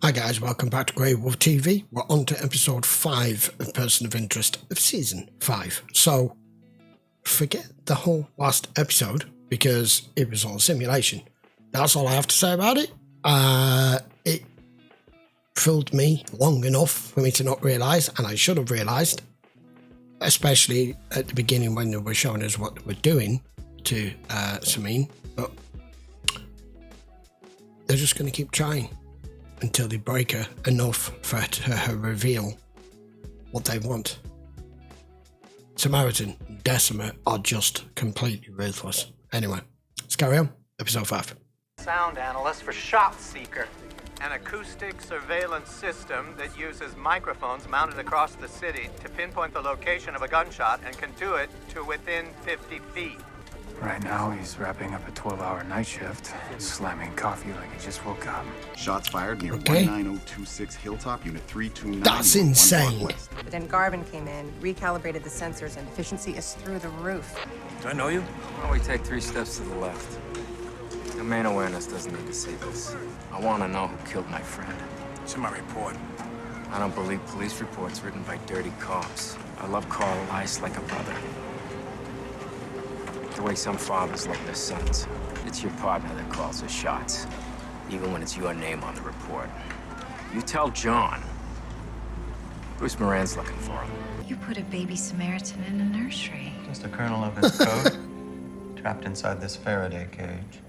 Hi guys, welcome back to GreyWolf TV. We're on to episode 5 of Person of Interest of season 5. So, forget the whole last episode because it was all simulation. That's all I have to say about it. It fooled me long enough for me to not realise, and I should have realised, especially at the beginning when they were showing us what they were doing to Samine, but they're just going to keep trying until they break her enough for her to reveal what they want. Samaritan and Decima are just completely ruthless. Anyway, let's carry on. Episode 5. Sound analyst for Shotseeker, an acoustic surveillance system that uses microphones mounted across the city to pinpoint the location of a gunshot and can do it to within 50 feet. Right now, he's wrapping up a 12-hour night shift, slamming coffee like he just woke up. Shots fired near 19026 Hilltop, Unit 329. That's insane. But then Garvin came in, recalibrated the sensors, and efficiency is through the roof. Do I know you? Why don't we take 3 steps to the left? Domain awareness doesn't need to say this. I want to know who killed my friend. It's in my report. I don't believe police reports written by dirty cops. I love Carl Elias like a brother. The way some fathers love their sons. It's your partner that calls the shots, even when it's your name on the report. You tell John. Bruce Moran's looking for him. You put a baby Samaritan in a nursery. Just a kernel of his code, trapped inside this Faraday cage.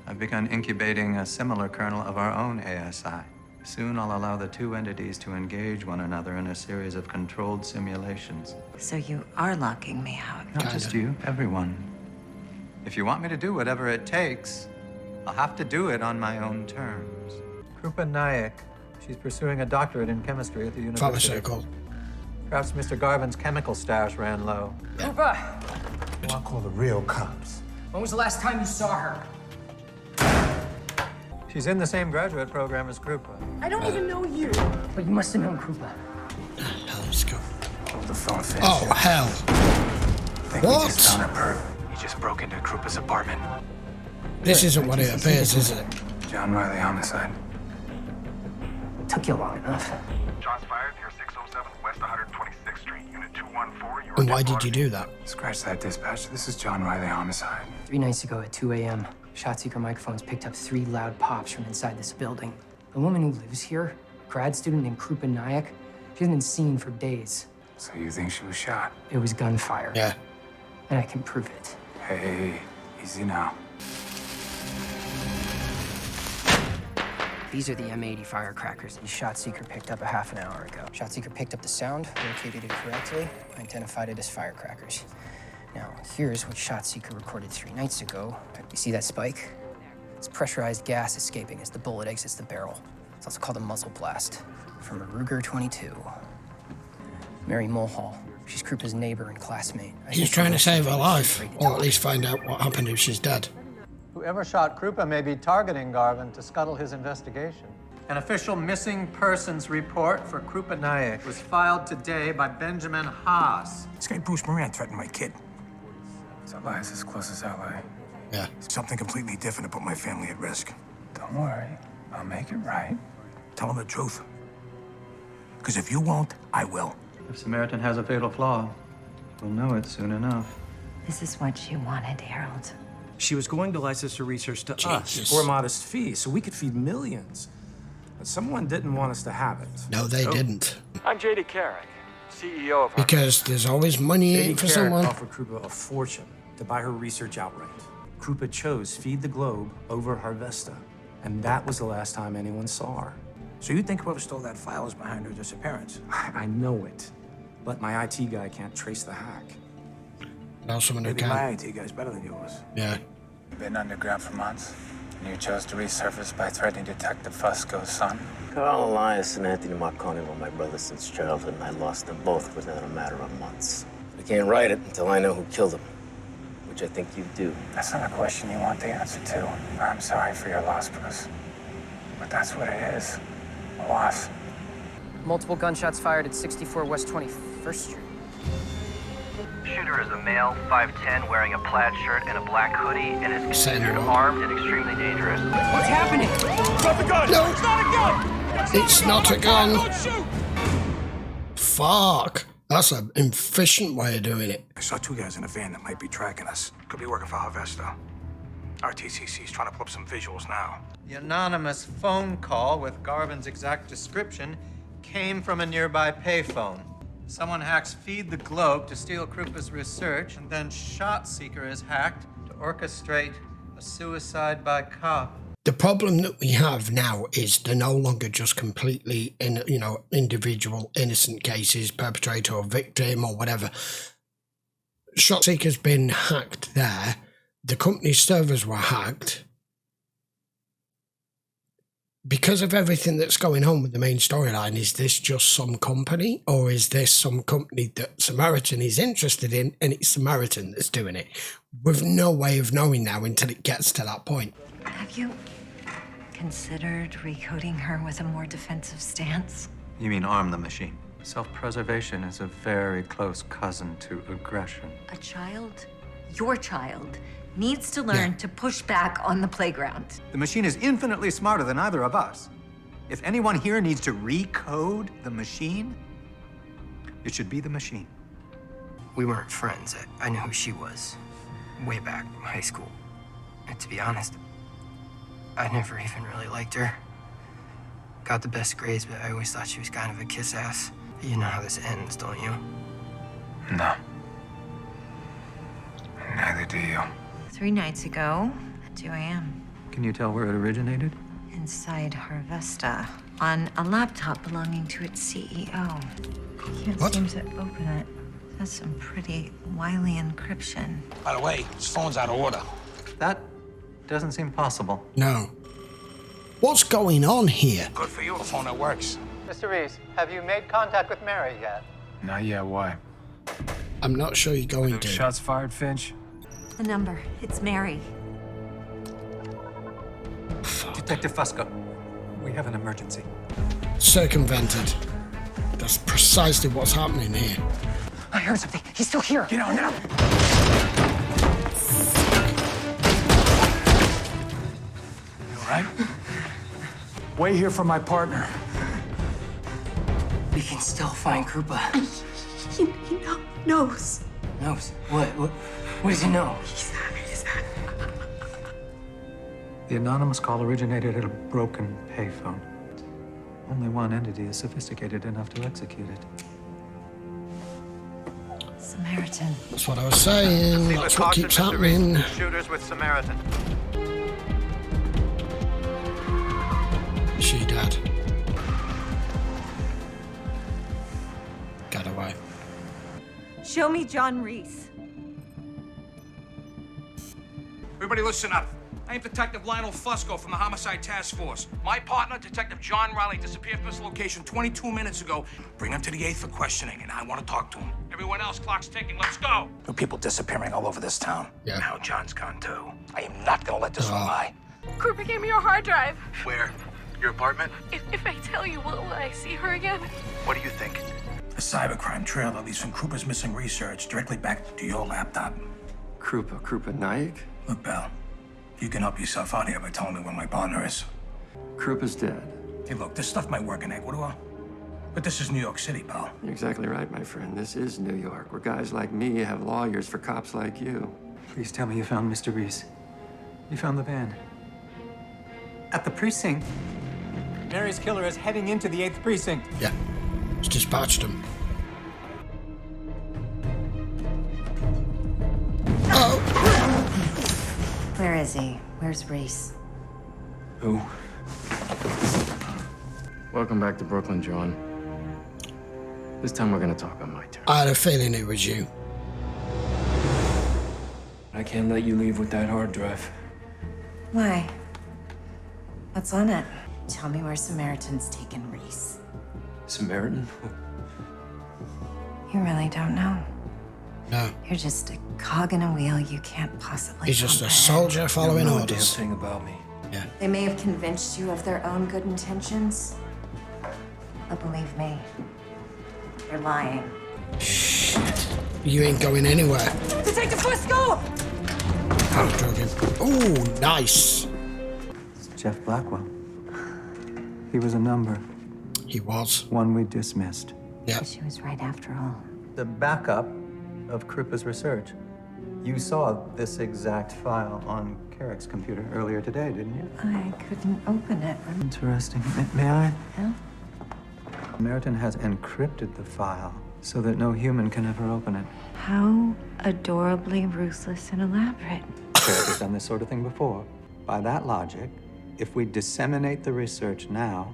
I've begun incubating a similar kernel of our own ASI. Soon I'll allow the 2 entities to engage one another in a series of controlled simulations. So you are locking me out. Not just you, everyone. If you want me to do whatever it takes, I'll have to do it on my own terms. Krupa Nayak. She's pursuing a doctorate in chemistry at the university. Pharmaceutical. Perhaps Mr. Garvin's chemical stash ran low. Krupa! I'll call the real cops. When was the last time you saw her? She's in the same graduate program as Krupa. I don't even know you. But you must have known Krupa. Let's go. Hold the phone, Finch. Oh, hell. Think we What? just found a perp. He just broke into Krupa's apartment. This isn't what it appears, is it? John Riley homicide. Took you long enough. Shots fired near 607 West 126th Street, Unit 214. And why did you do that? Scratch that, dispatch. This is John Riley homicide. 3 nights ago at 2 a.m., Shotseeker microphones picked up 3 loud pops from inside this building. The woman who lives here, grad student named Krupa Nayak, she hasn't been seen for days. So you think she was shot? It was gunfire. Yeah. And I can prove it. Hey, easy now. These are the M80 firecrackers that Shotseeker picked up a half an hour ago. Shotseeker picked up the sound, located it correctly, identified it as firecrackers. Now, here's what Shotseeker recorded 3 nights ago. You see that spike? It's pressurized gas escaping as the bullet exits the barrel. It's also called a muzzle blast, from a Ruger 22. Mary Mulhall. She's Krupa's neighbor and classmate. He's trying to save her life, or at least find out what happened if she's dead. Whoever shot Krupa may be targeting Garvin to scuttle his investigation. An official missing persons report for Krupa Nayak was filed today by Benjamin Haas. This guy Bruce Moran threatened my kid. So Elias as close as LA. Yeah. Something completely different to put my family at risk. Don't worry, I'll make it right. Tell him the truth. Because if you won't, I will. If Samaritan has a fatal flaw, we'll know it soon enough. This is what you wanted, Harold. She was going to license her research to us Jesus. for a modest fee, so we could feed millions. But someone didn't want us to have it. No, they didn't. I'm J.D. Carrick, CEO of... Because there's always money in J.D. it for Carrick someone. offered Krupa a fortune to buy her research outright. Krupa chose Feed the Globe over Harvesta, and that was the last time anyone saw her. So you think whoever stole that file is behind her disappearance? I know it, but my IT guy can't trace the hack. Now someone who Maybe can. my IT guy's better than yours. Yeah. You've been underground for months, and you chose to resurface by threatening Detective Fusco's son. Carl Elias and Anthony Marconi were my brothers since childhood, and I lost them both within a matter of months. I can't write it until I know who killed them, which I think you do. That's not a question you want the answer to. I'm sorry for your loss, Bruce. But that's what it is. A loss. Multiple gunshots fired at 64 West 21st Street. Shooter is a male, 5'10", wearing a plaid shirt and a black hoodie, and is considered armed and extremely dangerous. What's happening? Drop the gun! No. It's not a gun! It's not a gun. Fuck. That's an efficient way of doing it. I saw two guys in a van that might be tracking us. Could be working for Harvesta. RTCC's trying to pull up some visuals now. The anonymous phone call with Garvin's exact description came from a nearby payphone. Someone hacks Feed the Globe to steal Krupa's research, and then Shotseeker is hacked to orchestrate a suicide by cop. The problem that we have now is they're no longer just completely individual innocent cases, perpetrator or victim or whatever. Shotseeker's been hacked there. The company's servers were hacked. Because of everything that's going on with the main storyline, is this just some company, or is this some company that Samaritan is interested in and it's Samaritan that's doing it? We've no way of knowing now until it gets to that point. Have you considered recoding her with a more defensive stance? You mean arm the machine? Self-preservation is a very close cousin to aggression. A child, your child, needs to learn to push back on the playground. The machine is infinitely smarter than either of us. If anyone here needs to recode the machine, it should be the machine. We weren't friends. I knew who she was way back in high school. And to be honest, I never even really liked her. Got the best grades, but I always thought she was kind of a kiss-ass. You know how this ends, don't you? No. Neither do you. 3 nights ago, at 2 a.m. Can you tell where it originated? Inside Harvesta, on a laptop belonging to its CEO. Can't What? seem to open it. That's some pretty wily encryption. By the way, his phone's out of order. That doesn't seem possible. No. What's going on here? Good for you, a phone that works. Mr. Reese, have you made contact with Mary yet? Not yet, why? I'm not sure you're going to. Shots fired, Finch? The number, it's Mary. Detective Fusco, we have an emergency. Circumvented. That's precisely what's happening here. I heard something. He's still here. Get on now. You all right? Wait here for my partner. We can still find Krupa. He knows. Knows? What does he know? The anonymous call originated at a broken payphone. Only one entity is sophisticated enough to execute it. Samaritan. That's what I was saying. That's what keeps happening. Shooters with Samaritan. She dead. Got away. Show me John Reese. Everybody listen up. I am Detective Lionel Fusco from the Homicide Task Force. My partner, Detective John Riley, disappeared from this location 22 minutes ago. Bring him to the 8th for questioning, and I want to talk to him. Everyone else, clock's ticking. Let's go. There are people disappearing all over this town. Yeah. Now John's gone too. I am not going to let this one lie. Krupa gave me your hard drive. Where? Your apartment? If I tell you, will I see her again? What do you think? A cybercrime trailer leads from Krupa's missing research directly back to your laptop. Krupa Naik? Look, pal, you can help yourself out here by telling me where my partner is. Krupa's dead. Hey, look, this stuff might work in Ecuador, but this is New York City, pal. You're exactly right, my friend. This is New York, where guys like me have lawyers for cops like you. Please tell me you found Mr. Reese. You found the van. At the precinct. Mary's killer is heading into the 8th precinct. Yeah. It's dispatched him. Oh! Where is he? Where's Reese? Who? Welcome back to Brooklyn, John. This time we're gonna talk on my terms. I had a feeling it was you. I can't let you leave with that hard drive. Why? What's on it? Tell me where Samaritan's taken Reese. Samaritan? You really don't know. No. You're just a cog in a wheel you can't possibly He's just a comprehend. soldier following You don't know orders. a damn thing about me. Yeah. They may have convinced you of their own good intentions, but believe me, they're lying. Shit. You ain't going anywhere. Detective Fusco! I'll drug him. Ooh, nice. It's Jeff Blackwell. He was a number. He was. One we dismissed. Yeah. She was right after all. The backup of Krupa's research. You saw this exact file on Carrick's computer earlier today, didn't you? I couldn't open it. Interesting. May I? Yeah? Meriton has encrypted the file so that no human can ever open it. How adorably ruthless and elaborate. Carrick has done this sort of thing before. By that logic, if we disseminate the research now,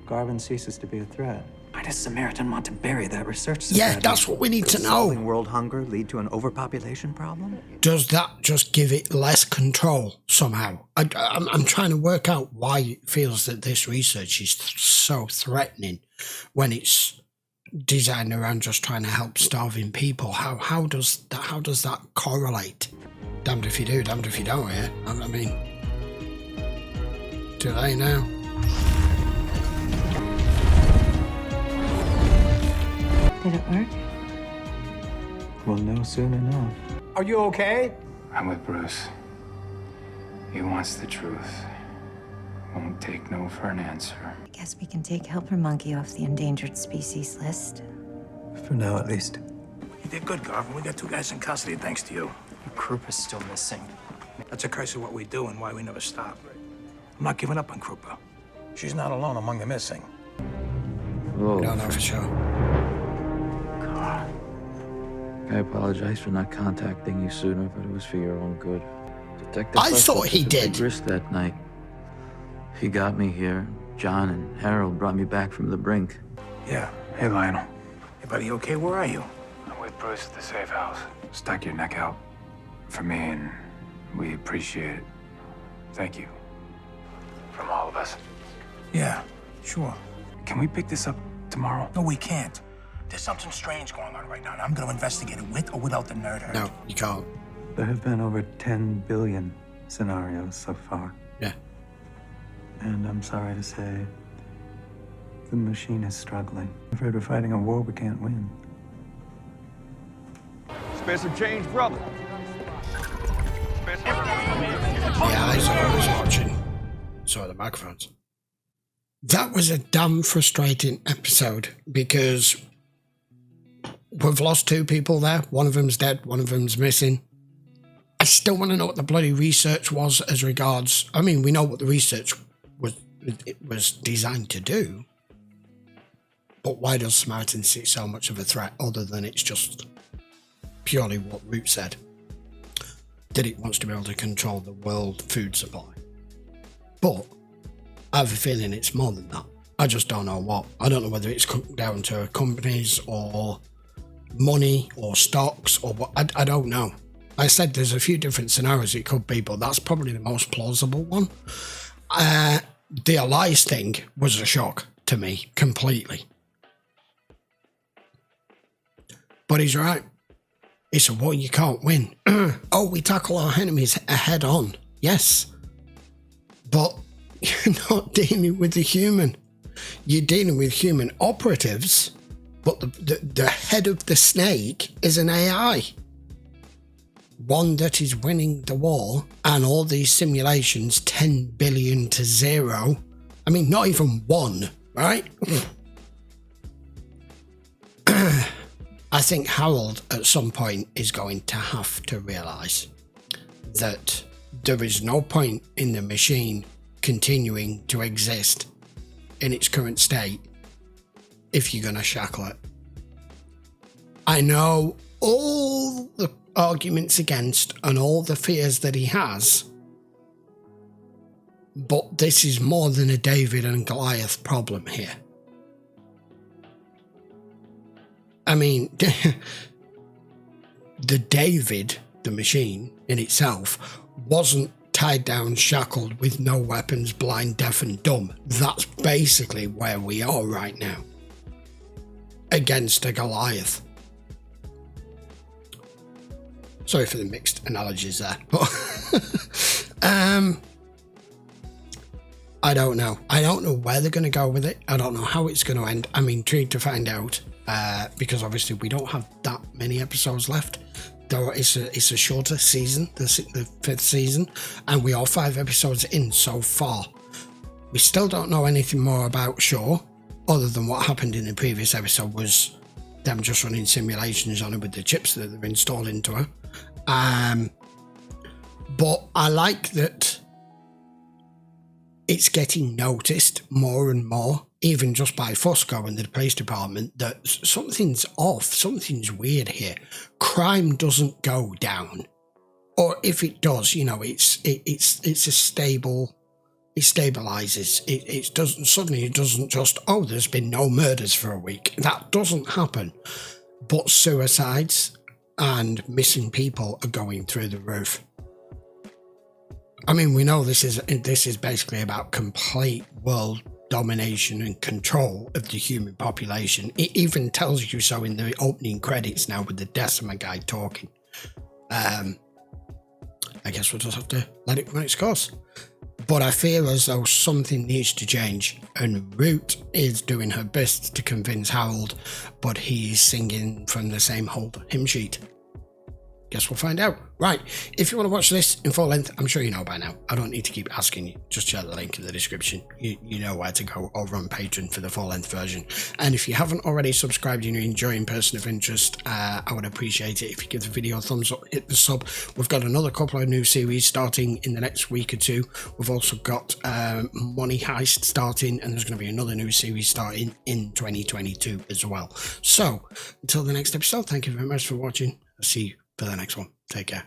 Garvin ceases to be a threat. Why does Samaritan want to bury that research so Yeah, badly? that's what we need to Does know. solving world hunger lead to an overpopulation problem? Does that just give it less control somehow? I'm trying to work out why it feels that this research is so threatening when it's designed around just trying to help starving people. How does that correlate? Damned if you do, damned if you don't. Yeah, I mean, do they now? Did it work? We'll know soon enough. Are you okay? I'm with Bruce. He wants the truth. Won't take no for an answer. I guess we can take Helper Monkey off the endangered species list. For now, at least. You did good, Garvin. We got 2 guys in custody thanks to you. Krupa's still missing. That's a curse of what we do and why we never stop. I'm not giving up on Krupa. She's not alone among the missing. We don't know for sure. I apologize for not contacting you sooner, but it was for your own good. Detective I thought he took a big did. risk that night. He got me here. John and Harold brought me back from the brink. Yeah. Hey, Lionel. Hey, buddy, okay? Where are you? I'm with Bruce at the safe house. Stuck your neck out for me, and we appreciate it. Thank you. From all of us. Yeah, sure. Can we pick this up tomorrow? No, we can't. There's something strange going on right now, and I'm going to investigate it with or without the nerd herd. No, you can't. There have been over 10 billion scenarios so far. Yeah. And I'm sorry to say, the machine is struggling. I'm afraid we're fighting a war we can't win. Spare some change, brother. Yeah, I was watching. Sorry, the microphones. That was a damn frustrating episode because we've lost 2 people there. One of them's dead, one of them's missing. I still want to know what the bloody research was as regards... I mean, we know what the research was designed to do. But why does Samaritan see so much of a threat other than it's just purely what Root said? That it wants to be able to control the world food supply. But I have a feeling it's more than that. I just don't know what. I don't know whether it's down to companies or money or stocks or what. I don't know. I said there's a few different scenarios it could be, but that's probably the most plausible one. The Elias thing was a shock to me completely. But he's right. It's a war you can't win. Oh, we tackle our enemies head on. Yes. But you're not dealing with the human. You're dealing with human operatives, but the head of the snake is an AI. One that is winning the war, and all these simulations 10 billion to 0. I mean, not even 1, right? I think Harold at some point is going to have to realise that there is no point in the machine continuing to exist in its current state if you're going to shackle it. I know all the arguments against and all the fears that he has, but this is more than a David and Goliath problem here. I mean, the David, the machine in itself, wasn't tied down, shackled, with no weapons, blind, deaf and dumb. That's basically where we are right now. Against a Goliath. Sorry for the mixed analogies there. But I don't know. I don't know where they're going to go with it. I don't know how it's going to end. I'm intrigued to find out. Because obviously we don't have that many episodes left. Though it's a shorter season, the 5th season, and we are 5 episodes in so far. We still don't know anything more about Shaw, other than what happened in the previous episode was them just running simulations on her with the chips that they've installed into her. But I like that it's getting noticed more and more, even just by Fusco and the police department, that something's off, something's weird here. Crime doesn't go down, or if it does, you know, it's a stable. It stabilizes. It doesn't suddenly. It doesn't just, oh, there's been no murders for a week. That doesn't happen. But suicides and missing people are going through the roof. I mean, we know this is basically about complete world domination and control of the human population. It even tells you so in the opening credits now with the Decima guy talking. I guess we'll just have to let it run its course. But I feel as though something needs to change, and Root is doing her best to convince Harold, but he's singing from the same old hymn sheet. Guess we'll find out. Right, if you want to watch this in full length, I'm sure you know by now. I don't need to keep asking you. Just check the link in the description. You know where to go over on Patreon for the full length version. And if you haven't already subscribed and you're enjoying Person of Interest, I would appreciate it if you give the video a thumbs up, hit the sub. We've got another couple of new series starting in the next week or two. We've also got Money Heist starting, and there's going to be another new series starting in 2022 as well. So, until the next episode, thank you very much for watching. I'll see you for the next one. Take care.